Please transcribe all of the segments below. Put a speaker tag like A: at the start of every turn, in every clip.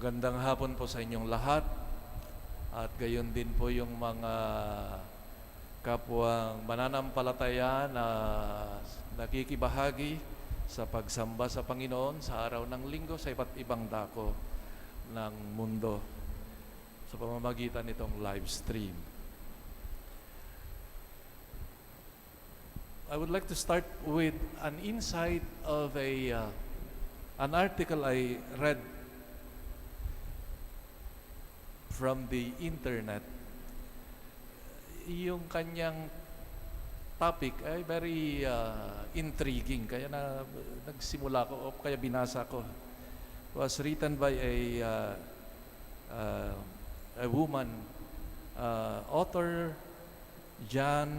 A: Magandang hapon po sa inyong lahat at gayon din po yung mga kapwang mananampalataya na nakikibahagi sa pagsamba sa Panginoon sa araw ng linggo sa iba't ibang dako ng mundo sa pamamagitan nitong live stream. I would like to start with an insight of an article I read from the internet. Yung kanyang topic ay very intriguing, kaya nagsimula ko o kaya binasa ko. It was written by a woman, author Jan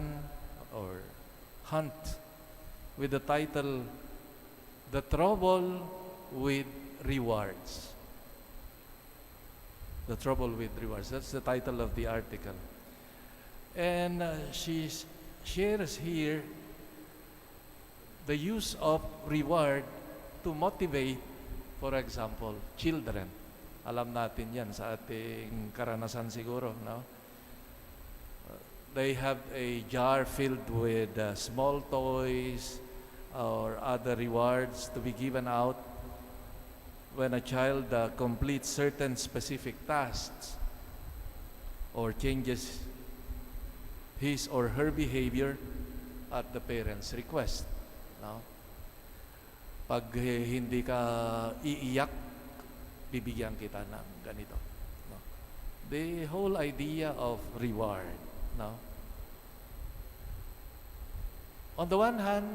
A: or Hunt, with the title "The Trouble with Rewards." The Trouble with Rewards. That's the title of the article. And she shares here the use of reward to motivate, for example, children. Alam natin yan sa ating karanasan siguro, no? They have a jar filled with small toys or other rewards to be given out when a child completes certain specific tasks or changes his or her behavior at the parent's request. No? Pag hindi ka iiyak, bibigyan kita ng ganito. No? The whole idea of reward. No? On the one hand,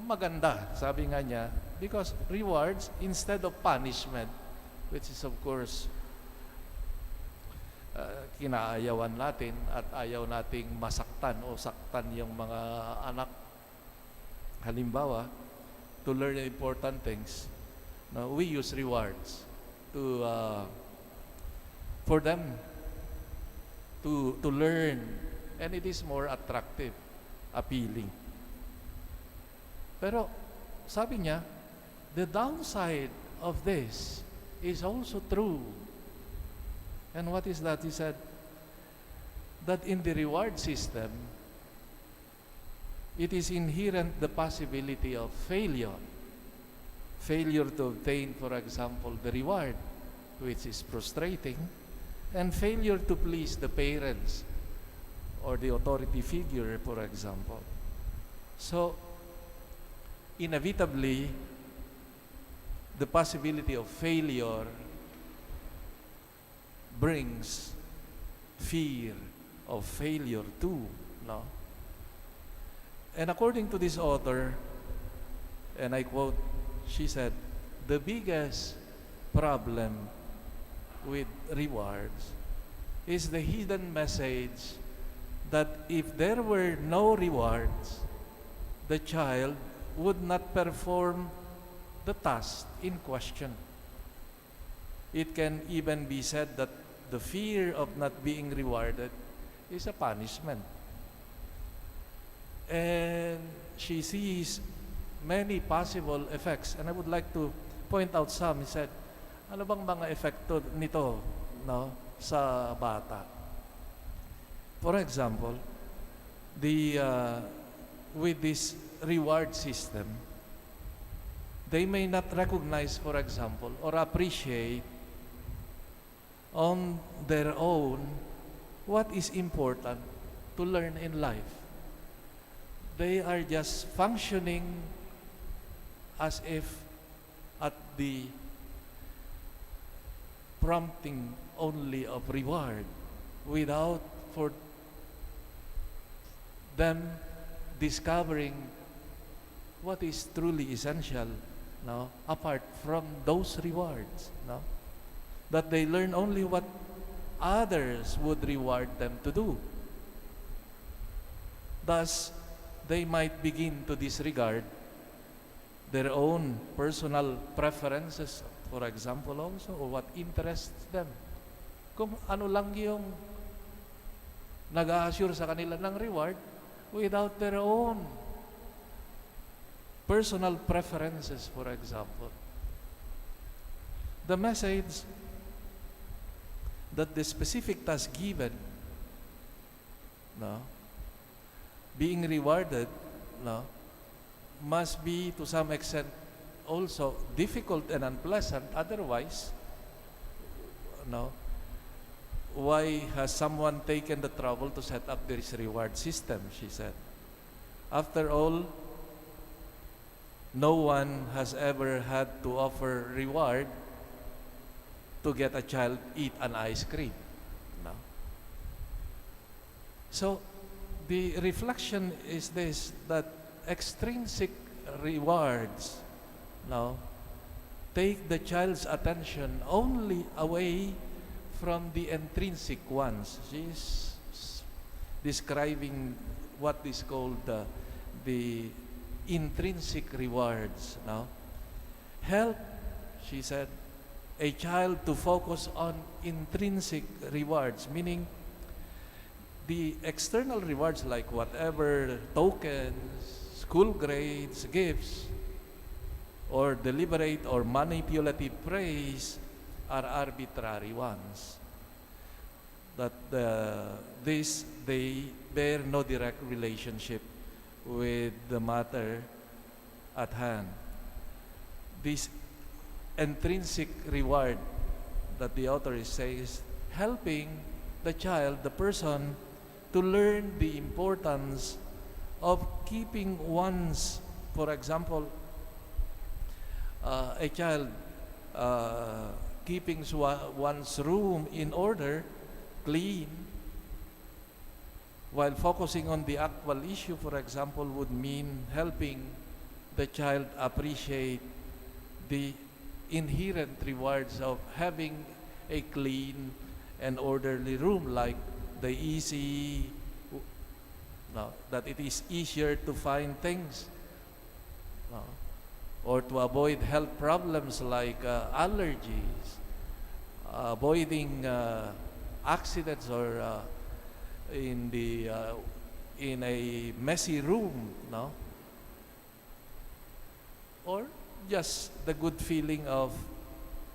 A: maganda, sabi nga niya, because rewards instead of punishment, which is of course kinaayawan natin at ayaw nating masaktan o saktan yung mga anak. Halimbawa, to learn important things, no, we use rewards to for them to learn, and it is more attractive, appealing. Pero sabi niya, the downside of this is also true. And what is that? He said that in the reward system, it is inherent the possibility of failure. Failure to obtain, for example, the reward, which is frustrating, and failure to please the parents or the authority figure, for example. So, inevitably, the possibility of failure brings fear of failure too, no? And according to this author, and I quote, she said, the biggest problem with rewards is the hidden message that if there were no rewards, the child would not perform the task in question. It can even be said that the fear of not being rewarded is a punishment. And she sees many possible effects, and I would like to point out some. He said, ano bang mga epekto nito, no, sa bata? For example, with this reward system, they may not recognize, for example, or appreciate on their own what is important to learn in life. They are just functioning as if at the prompting only of reward, without for them discovering what is truly essential, no, apart from those rewards, no, that they learn only what others would reward them to do. Thus, they might begin to disregard their own personal preferences, for example, also, or what interests them. Kung ano lang yung nag-a-assure sa kanila ng reward without their own personal preferences, for example. The message that the specific task given, no, being rewarded, no, must be to some extent also difficult and unpleasant. Otherwise, no, why has someone taken the trouble to set up this reward system, she said. After all, no one has ever had to offer reward to get a child eat an ice cream. No. So, the reflection is this, that extrinsic rewards, no, take the child's attention only away from the intrinsic ones. She's describing what is called the intrinsic rewards. No? Help, she said, a child to focus on intrinsic rewards, meaning the external rewards like whatever tokens, school grades, gifts, or deliberate or manipulative praise are arbitrary ones. That they bear no direct relationship with the matter at hand. This intrinsic reward that the author is saying is helping the child, the person, to learn the importance of keeping one's, for example, a child keeping one's room in order, clean, while focusing on the actual issue, for example, would mean helping the child appreciate the inherent rewards of having a clean and orderly room, like that it is easier to find things, or to avoid health problems like allergies, avoiding accidents, or in a messy room, no? Or just the good feeling of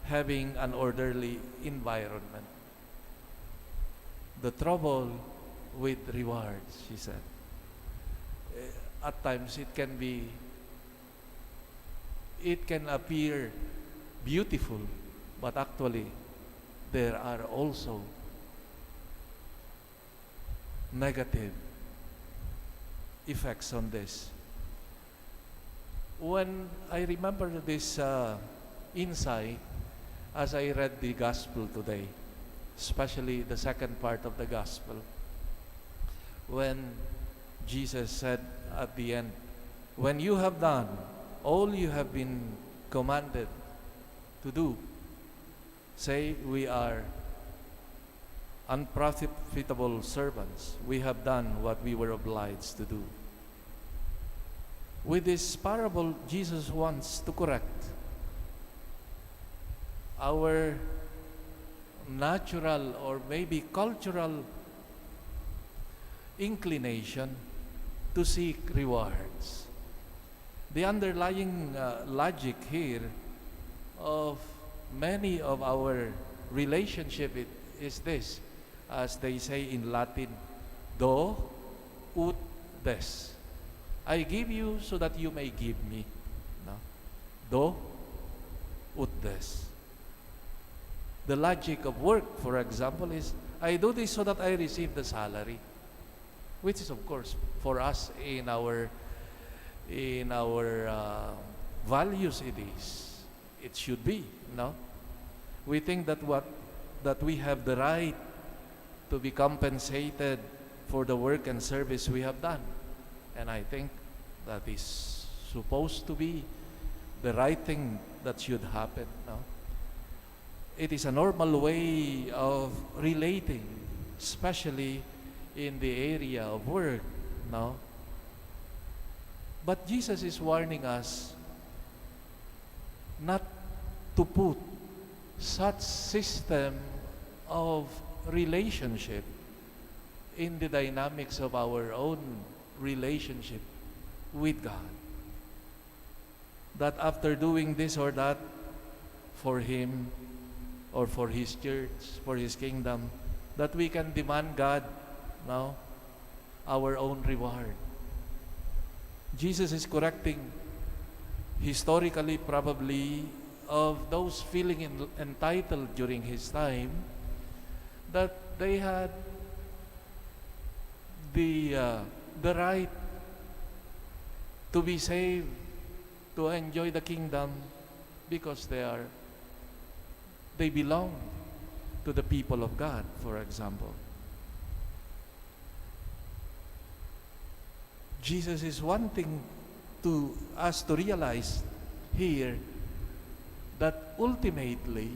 A: having an orderly environment. The trouble with rewards, she said, at times it can appear beautiful, but actually there are also negative effects on this. When I remember this insight as I read the gospel today, especially the second part of the gospel, when Jesus said at the end, when you have done all you have been commanded to do, say we are unprofitable servants. We have done what we were obliged to do. With this parable, Jesus wants to correct our natural or maybe cultural inclination to seek rewards. The underlying logic here of many of our relationship is this, as they say in Latin, do ut des. I give you so that you may give me. No? Do ut des. The logic of work, for example, is I do this so that I receive the salary, which is, of course, for us in our values it should be, no? We think that we have the right to be compensated for the work and service we have done. And I think that is supposed to be the right thing that should happen, no? It is a normal way of relating, especially in the area of work, no? But Jesus is warning us not to put such system of relationship in the dynamics of our own relationship with God. That after doing this or that for Him, or for His church, for His kingdom, that we can demand God now our own reward. Jesus is correcting historically probably of those feeling entitled during His time, that they had the right to be saved, to enjoy the kingdom, because they belong to the people of God, for example. Jesus is wanting us to realize here that ultimately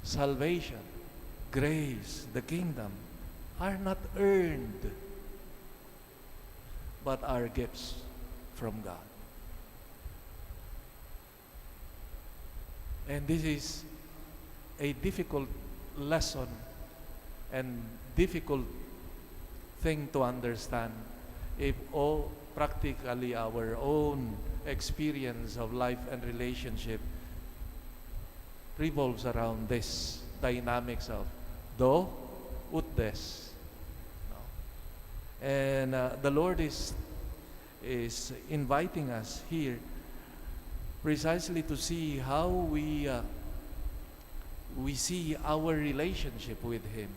A: salvation, grace, the kingdom are not earned, but are gifts from God. And this is a difficult lesson and difficult thing to understand if all practically our own experience of life and relationship revolves around this dynamics of do ut des. No? And the Lord is inviting us here precisely to see how we see our relationship with Him.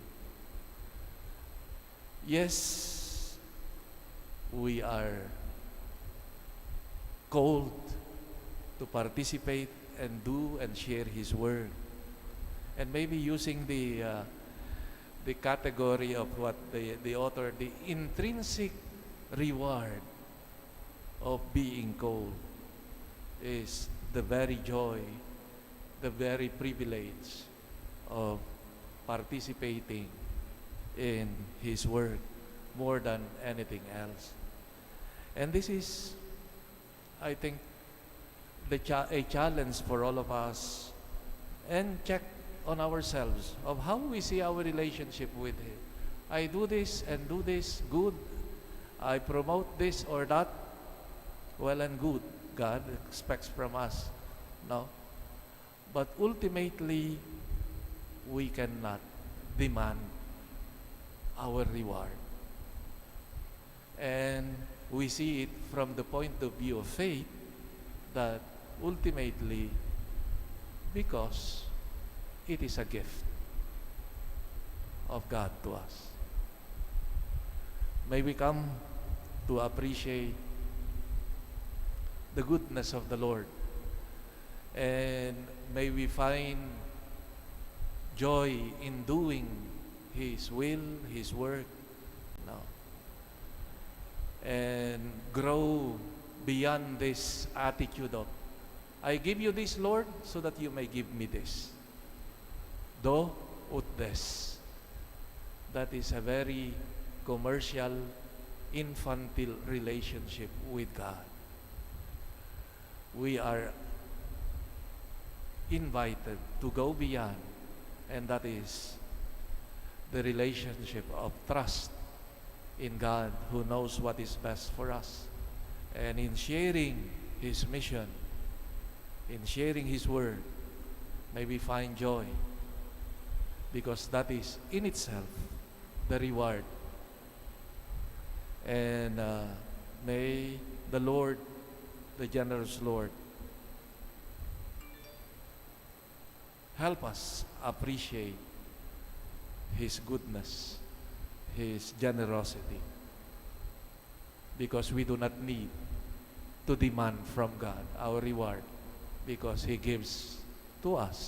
A: Yes, we are called to participate and do and share His Word. And maybe using the category of what the author, the intrinsic reward of being called is the very joy, the very privilege of participating in His Word more than anything else. And this is, I think, a challenge for all of us, and check on ourselves of how we see our relationship with Him. I do this and do this, good. I promote this or that, well and good. God expects from us, no? But ultimately, we cannot demand our reward. And we see it from the point of view of faith, that ultimately, because it is a gift of God to us. May we come to appreciate the goodness of the Lord, and may we find joy in doing His will, His work, no? And grow beyond this attitude of, I give you this, Lord, so that you may give me this. Do ut des. That is a very commercial, infantile relationship with God. We are invited to go beyond, and that is the relationship of trust in God, who knows what is best for us. And in sharing His mission, in sharing His Word, may we find joy, because that is in itself the reward. And may the Lord, the generous Lord, help us appreciate His goodness, His generosity, because we do not need to demand from God our reward, because He gives to us